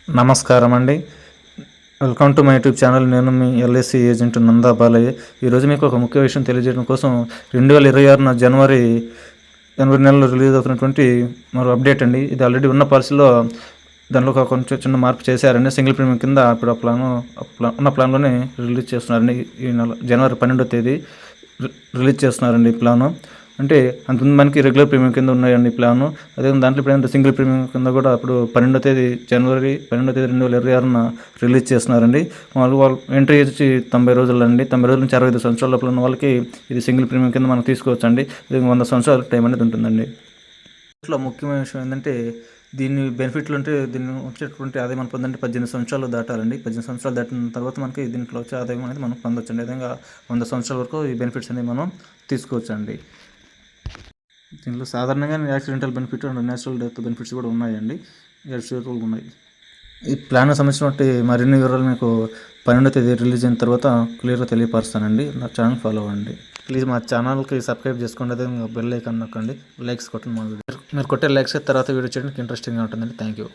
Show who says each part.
Speaker 1: నమస్కారం అండి. Welcome to my YouTube channel. నేను మీ ఎల్ఐసి ఏజెంట్ నందా బాలయ్య. ఈరోజు మీకు ఒక ముఖ్య విషయం తెలియజేయడం కోసం 2026 జనవరి నెలలో రిలీజ్ అవుతున్నటువంటి మరో అప్డేట్ అండి. ఇది ఆల్రెడీ ఉన్న పాలసీలో దానిలో ఒక కొంచెం చిన్న మార్పు చేశారండి. సింగిల్ ప్రీమియం కింద ఇప్పుడు ఉన్న ప్లాన్లోనే రిలీజ్ చేస్తున్నారండి. ఈ నెల జనవరి 12వ తేదీ రిలీజ్ చేస్తున్నారండి ఈ ప్లాను. అంటే అంతకుముందు మనకి రెగ్యులర్ ప్రీమియం కింద ఉన్నాయండి ఈ ప్లాను. అదే దాంట్లో ఇప్పుడు సింగిల్ ప్రీమియం కింద కూడా ఇప్పుడు జనవరి 12వ తేదీ 2026 రిలీజ్ చేస్తున్నారండి. వాళ్ళు ఎంట్రీ వచ్చి 90 రోజులు అండి. 90 రోజుల నుంచి 65 సంవత్సరాల లోపల ఉన్న వాళ్ళకి ఇది సింగిల్ ప్రీమియం కింద మనం తీసుకోవచ్చు అండి. ఇది 100 సంవత్సరాల టైం అనేది ఉంటుందండి. ఇట్లా ముఖ్యమైన విషయం ఏంటంటే దీని బెనిఫిట్లు అంటే దీన్ని వచ్చేటువంటి ఆదాయం మనం పొందంటే 18 సంవత్సరాలు దాటాలండి. 18 సంవత్సరాలు దాటిన తర్వాత మనకి దీంట్లో వచ్చే ఆదాయం అనేది మనం పొందొచ్చండి. విధంగా 100 సంవత్సరాల వరకు ఈ బెనిఫిట్స్ అనేవి మనం తీసుకోవచ్చండి. దీంట్లో సాధారణంగా accidental benefit and natural death benefits కూడా ఉన్నాయండి. 2 షేర్లు ఉన్నాయి. ఈ ప్లాన్ సంబంధించినటువంటి మరిన్ని వివరాలు మీకు 12వ తేదీ రిలీజ్ అయిన తర్వాత క్లియర్గా తెలియపరుస్తానండి. నా ఛానల్ ఫాలో అవ్వండి. ప్లీజ్ మా ఛానల్కి సబ్స్క్రైబ్ చేసుకోండి. అదే బెల్ ఐకాన్ నొక్కండి. లైక్స్ కొట్టండి. మా వీడియో మీరు కొట్టే లైక్స్ తర్వాత వీడియో చేయడానికి ఇంట్రెస్టింగ్గా ఉంటుందండి. Thank you.